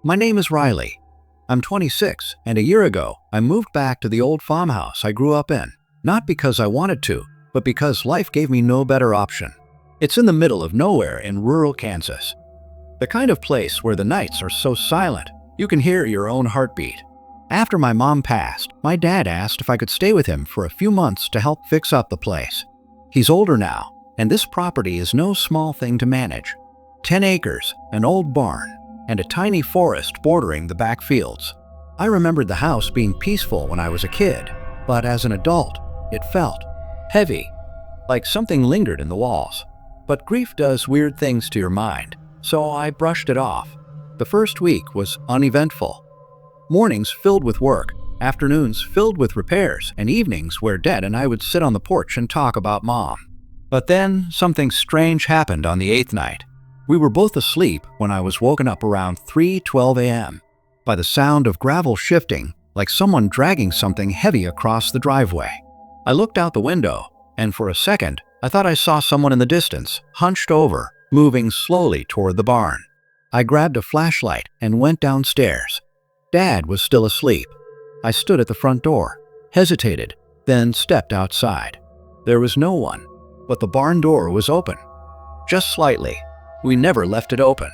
My name is Riley. I'm 26, and a year ago, I moved back to the old farmhouse I grew up in. Not because I wanted to, but because life gave me no better option. It's in the middle of nowhere in rural Kansas. The kind of place where the nights are so silent, you can hear your own heartbeat. After my mom passed, my dad asked if I could stay with him for a few months to help fix up the place. He's older now, and this property is no small thing to manage. 10 acres, an old barn, and a tiny forest bordering the back fields. I remembered the house being peaceful when I was a kid, but as an adult, it felt heavy, like something lingered in the walls. But grief does weird things to your mind, so I brushed it off. The first week was uneventful. Mornings filled with work, afternoons filled with repairs, and evenings where Dad and I would sit on the porch and talk about Mom. But then something strange happened on the 8th night. We were both asleep when I was woken up around 3:12 a.m. by the sound of gravel shifting, like someone dragging something heavy across the driveway. I looked out the window, and for a second, I thought I saw someone in the distance, hunched over, moving slowly toward the barn. I grabbed a flashlight and went downstairs. Dad was still asleep. I stood at the front door, hesitated, then stepped outside. There was no one, but the barn door was open. Just slightly. We never left it open.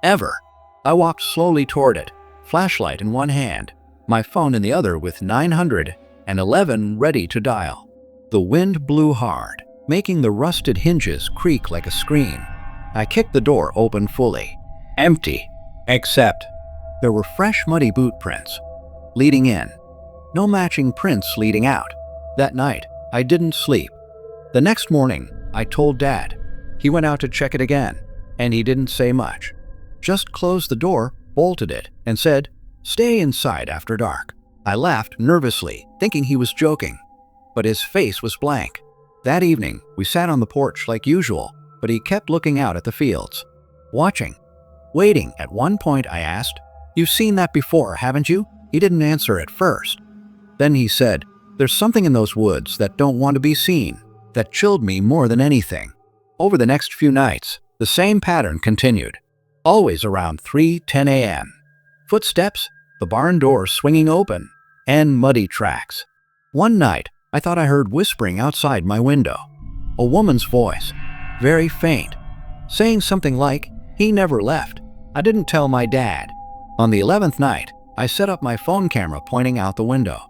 Ever. I walked slowly toward it, flashlight in one hand, my phone in the other with 911 ready to dial. The wind blew hard, making the rusted hinges creak like a scream. I kicked the door open fully. Empty. Except there were fresh muddy boot prints leading in. No matching prints leading out. That night, I didn't sleep. The next morning, I told Dad. He went out to check it again, and he didn't say much. Just closed the door, bolted it, and said, "Stay inside after dark." I laughed nervously, thinking he was joking, but his face was blank. That evening, we sat on the porch like usual, but he kept looking out at the fields, watching, waiting. At one point, I asked, "You've seen that before, haven't you?" He didn't answer at first. Then he said, "There's something in those woods that don't want to be seen." That chilled me more than anything. Over the next few nights, the same pattern continued, always around 3:10 a.m. Footsteps, the barn door swinging open, and muddy tracks. One night, I thought I heard whispering outside my window. A woman's voice, very faint, saying something like, "He never left." I didn't tell my dad. On the 11th night, I set up my phone camera pointing out the window.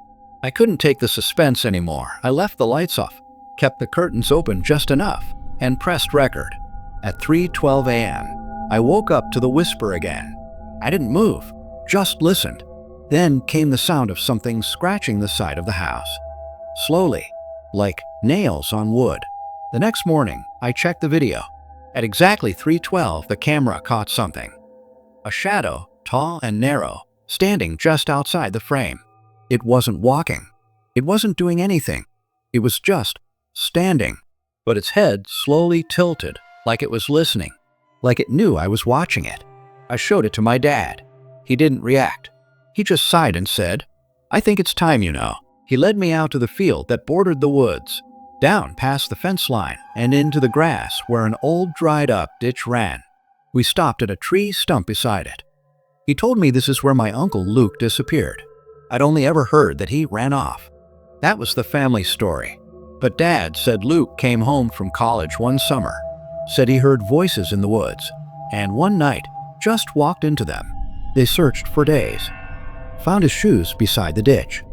I couldn't take the suspense anymore. I left the lights off, kept the curtains open just enough, and pressed record. At 3:12 a.m., I woke up to the whisper again. I didn't move, just listened. Then came the sound of something scratching the side of the house. Slowly, like nails on wood. The next morning, I checked the video. At exactly 3:12, the camera caught something. A shadow, tall and narrow, standing just outside the frame. It wasn't walking. It wasn't doing anything. It was just standing. But its head slowly tilted, like it was listening, like it knew I was watching it. I showed it to my dad. He didn't react. He just sighed and said, "I think it's time, you know." He led me out to the field that bordered the woods, down past the fence line and into the grass where an old dried-up ditch ran. We stopped at a tree stump beside it. He told me this is where my Uncle Luke disappeared. I'd only ever heard that he ran off. That was the family story. But Dad said Luke came home from college one summer, said he heard voices in the woods, and one night just walked into them. They searched for days. Found his shoes beside the ditch.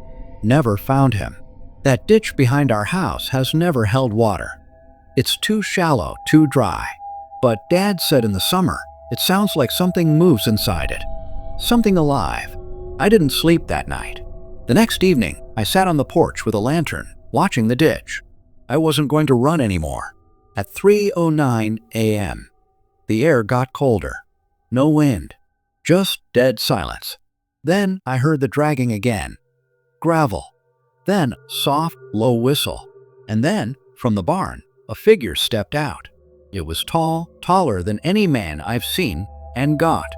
Never found him. That ditch behind our house has never held water. It's too shallow, too dry. But Dad said in the summer, it sounds like something moves inside it. Something alive. I didn't sleep that night. The next evening, I sat on the porch with a lantern, watching the ditch. I wasn't going to run anymore. At 3:09 a.m., the air got colder. No wind. Just dead silence. Then I heard the dragging again. Gravel. Then soft, low whistle. And then, from the barn, a figure stepped out. It was tall, taller than any man I've seen, and gaunt,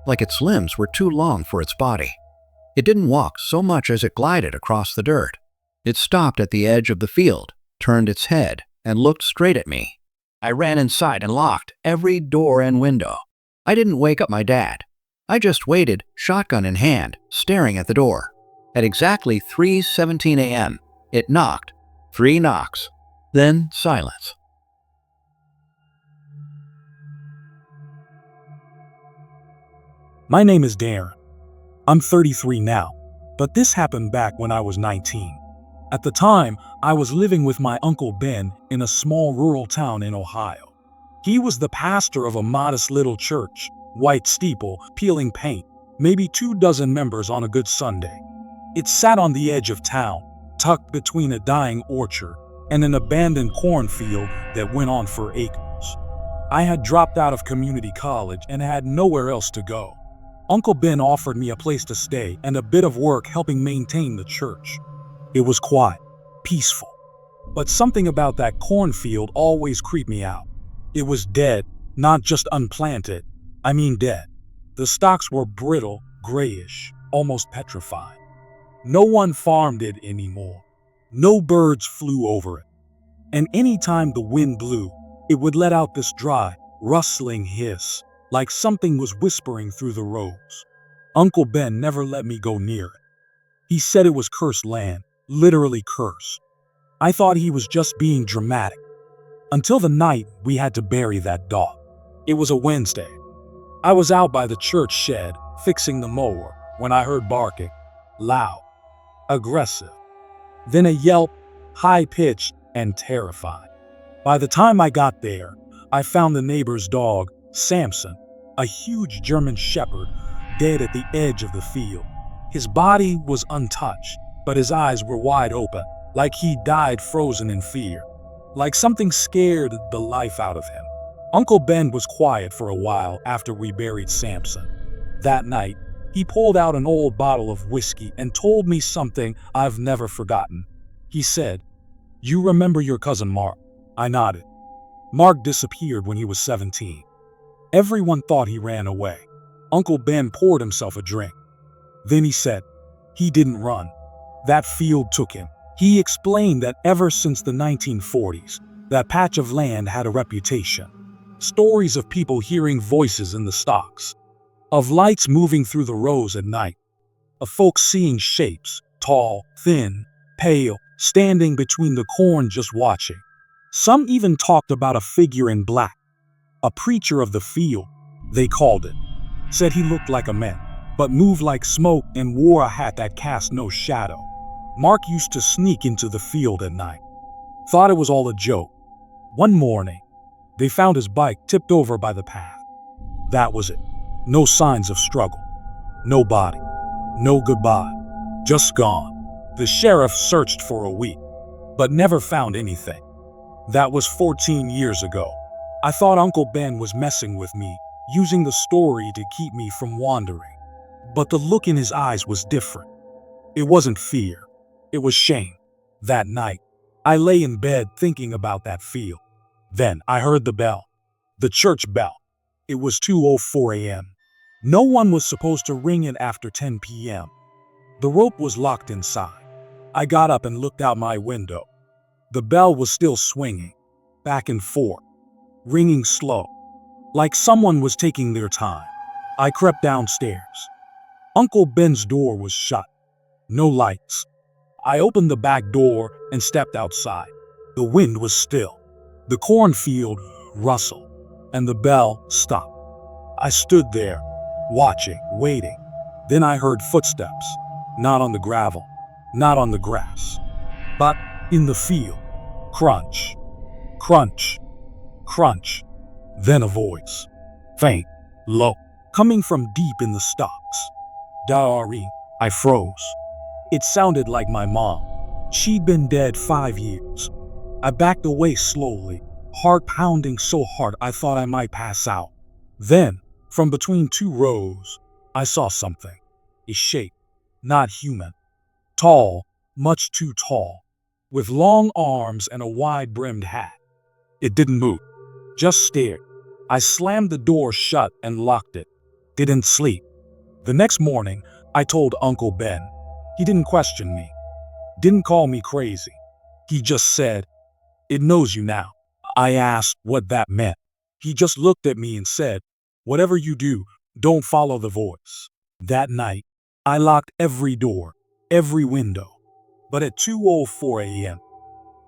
like its limbs were too long for its body. It didn't walk so much as it glided across the dirt. It stopped at the edge of the field, turned its head, and looked straight at me. I ran inside and locked every door and window. I didn't wake up my dad. I just waited, shotgun in hand, staring at the door. At exactly 3:17 a.m., it knocked. 3 knocks. Then silence. My name is Darren. I'm 33 now, but this happened back when I was 19. At the time, I was living with my Uncle Ben in a small rural town in Ohio. He was the pastor of a modest little church, white steeple, peeling paint, maybe 24 members on a good Sunday. It sat on the edge of town, tucked between a dying orchard and an abandoned cornfield that went on for acres. I had dropped out of community college and had nowhere else to go. Uncle Ben offered me a place to stay and a bit of work helping maintain the church. It was quiet, peaceful, but something about that cornfield always creeped me out. It was dead, not just unplanted. I mean dead. The stalks were brittle, grayish, almost petrified. No one farmed it anymore. No birds flew over it. And anytime the wind blew, it would let out this dry, rustling hiss, like something was whispering through the rows. Uncle Ben never let me go near it. He said it was cursed land, literally cursed. I thought he was just being dramatic. Until the night we had to bury that dog. It was a Wednesday. I was out by the church shed, fixing the mower, when I heard barking. Loud, aggressive. Then a yelp, high-pitched and terrified. By the time I got there, I found the neighbor's dog, Samson, a huge German shepherd, dead at the edge of the field. His body was untouched, but his eyes were wide open, like he died frozen in fear. Like something scared the life out of him. Uncle Ben was quiet for a while after we buried Samson. That night, he pulled out an old bottle of whiskey and told me something I've never forgotten. He said, "You remember your cousin Mark?" I nodded. Mark disappeared when he was 17. Everyone thought he ran away. Uncle Ben poured himself a drink. Then he said, "He didn't run. That field took him." He explained that ever since the 1940s, that patch of land had a reputation. Stories of people hearing voices in the stalks, of lights moving through the rows at night, of folks seeing shapes, tall, thin, pale, standing between the corn just watching. Some even talked about a figure in black, a preacher of the field, they called it. Said he looked like a man, but moved like smoke and wore a hat that cast no shadow. Mark used to sneak into the field at night. Thought it was all a joke. One morning, they found his bike tipped over by the path. That was it. No signs of struggle. No body. No goodbye. Just gone. The sheriff searched for a week, but never found anything. That was 14 years ago. I thought Uncle Ben was messing with me, using the story to keep me from wandering. But the look in his eyes was different. It wasn't fear. It was shame. That night, I lay in bed thinking about that field. Then I heard the bell. The church bell. It was 2:04 a.m. No one was supposed to ring it after 10 p.m. The rope was locked inside. I got up and looked out my window. The bell was still swinging, back and forth, ringing slow, like someone was taking their time. I crept downstairs. Uncle Ben's door was shut. No lights. I opened the back door and stepped outside. The wind was still. The cornfield rustled, and the bell stopped. I stood there, watching, waiting. Then I heard footsteps, not on the gravel, not on the grass, but in the field. Crunch, crunch, crunch. Then a voice, faint, low, coming from deep in the stalks. Darren, I froze. It sounded like my mom. She'd been dead 5 years. I backed away slowly, heart pounding so hard I thought I might pass out. Then, from between 2 rows, I saw something. A shape, not human. Tall, much too tall, with long arms and a wide-brimmed hat. It didn't move, just stared. I slammed the door shut and locked it. Didn't sleep. The next morning, I told Uncle Ben. He didn't question me, didn't call me crazy. He just said, "It knows you now." I asked what that meant. He just looked at me and said, "Whatever you do, Don't follow the voice. That night, I locked every door, every window. But at 2:04 a.m.,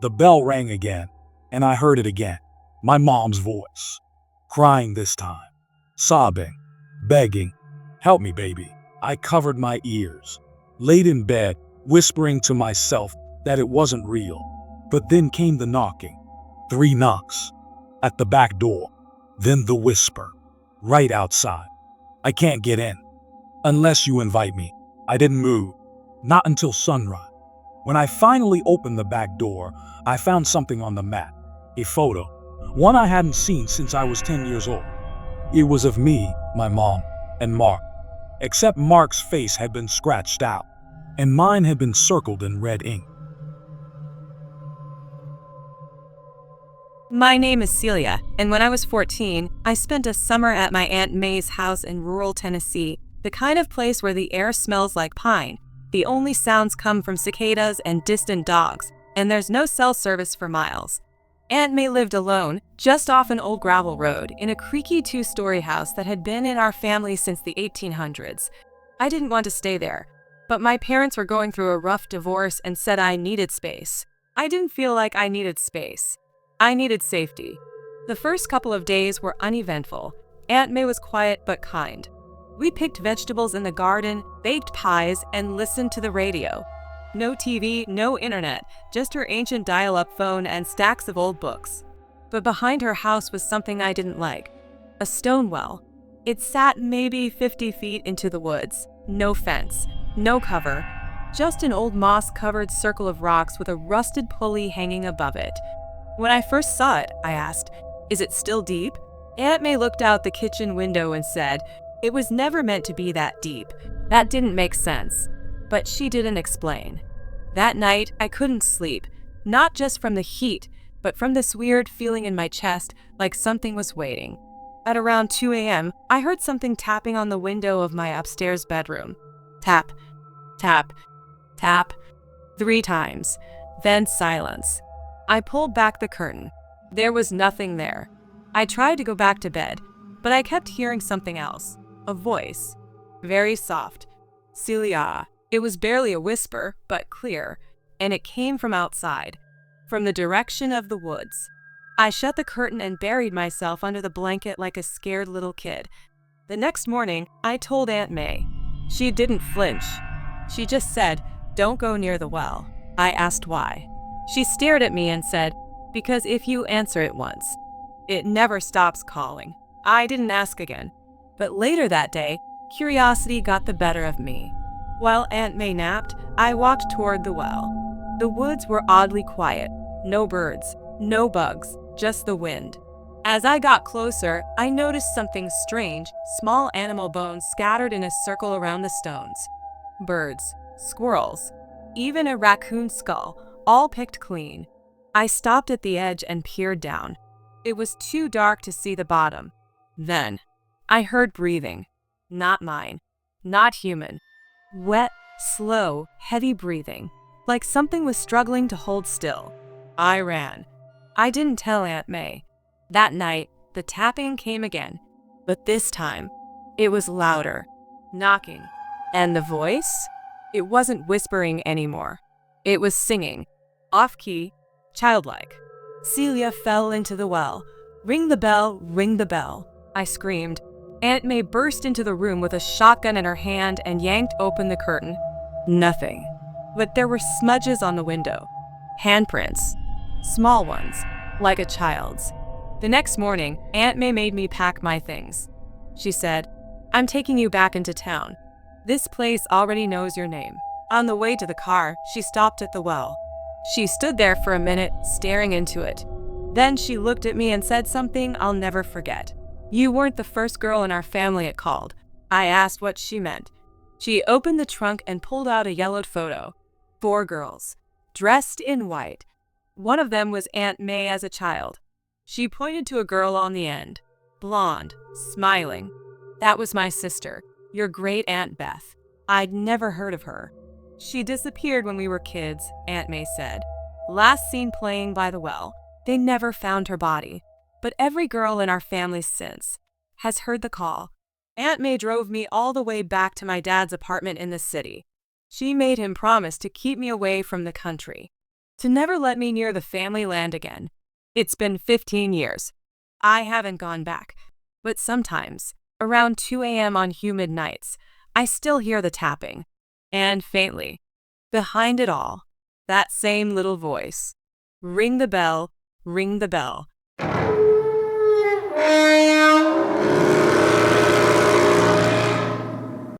the bell rang again, and I heard it again. My mom's voice, crying this time, sobbing, begging, "Help me, baby." I covered my ears, laid in bed, whispering to myself that it wasn't real. But then came the knocking. 3 knocks at the back door, then the whisper, right outside. "I can't get in unless you invite me." I didn't move, not until sunrise. When I finally opened the back door, I found something on the mat, a photo, one I hadn't seen since I was 10 years old. It was of me, my mom, and Mark, except Mark's face had been scratched out, and mine had been circled in red ink. My name is Celia, and when I was 14, I spent a summer at my Aunt May's house in rural Tennessee, the kind of place where the air smells like pine. The only sounds come from cicadas and distant dogs, and there's no cell service for miles. Aunt May lived alone, just off an old gravel road, in a creaky 2-story house that had been in our family since the 1800s. I didn't want to stay there, but my parents were going through a rough divorce and said I needed space. I didn't feel like I needed space. I needed safety. The first couple of days were uneventful. Aunt May was quiet but kind. We picked vegetables in the garden, baked pies, and listened to the radio. No TV, no internet, just her ancient dial-up phone and stacks of old books. But behind her house was something I didn't like. A stone well. It sat maybe 50 feet into the woods. No fence, no cover, just an old moss-covered circle of rocks with a rusted pulley hanging above it. When I first saw it, I asked, "Is it still deep?" Aunt May looked out the kitchen window and said, "It was never meant to be that deep." That didn't make sense, but she didn't explain. That night, I couldn't sleep, not just from the heat, but from this weird feeling in my chest, like something was waiting. At around 2 a.m., I heard something tapping on the window of my upstairs bedroom. Tap, tap, tap, 3 times, then silence. I pulled back the curtain. There was nothing there. I tried to go back to bed, but I kept hearing something else. A voice. Very soft. "Celia." It was barely a whisper, but clear, and it came from outside, from the direction of the woods. I shut the curtain and buried myself under the blanket like a scared little kid. The next morning, I told Aunt May. She didn't flinch. She just said, "Don't go near the well." I asked why. She stared at me and said, "Because if you answer it once, it never stops calling." I didn't ask again. But later that day, curiosity got the better of me. While Aunt May napped, I walked toward the well. The woods were oddly quiet. No birds, no bugs, just the wind. As I got closer, I noticed something strange, small animal bones scattered in a circle around the stones. Birds, squirrels, even a raccoon skull, all picked clean. I stopped at the edge and peered down. It was too dark to see the bottom. Then, I heard breathing. Not mine. Not human. Wet, slow, heavy breathing. Like something was struggling to hold still. I ran. I didn't tell Aunt May. That night, the tapping came again. But this time, it was louder. Knocking. And the voice? It wasn't whispering anymore. It was singing. Off-key, childlike. Celia fell into the well. "Ring the bell, ring the bell," I screamed. Aunt May burst into the room with a shotgun in her hand and yanked open the curtain. Nothing. But there were smudges on the window. Handprints. Small ones, like a child's. The next morning, Aunt May made me pack my things. She said, "I'm taking you back into town. This place already knows your name." On the way to the car, she stopped at the well. She stood there for a minute, staring into it. Then she looked at me and said something I'll never forget. "You weren't the first girl in our family it called." I asked what she meant. She opened the trunk and pulled out a yellowed photo. 4 girls, dressed in white. One of them was Aunt May as a child. She pointed to a girl on the end. Blonde, smiling. "That was my sister, your great Aunt Beth." I'd never heard of her. "She disappeared when we were kids," Aunt May said. "Last seen playing by the well. They never found her body. But every girl in our family since has heard the call. Aunt May drove me all the way back to my dad's apartment in the city. She made him promise to keep me away from the country, to never let me near the family land again. It's been 15 years. I haven't gone back, but sometimes, around 2 a.m. on humid nights, I still hear the tapping. And faintly, behind it all, that same little voice. Ring the bell, ring the bell.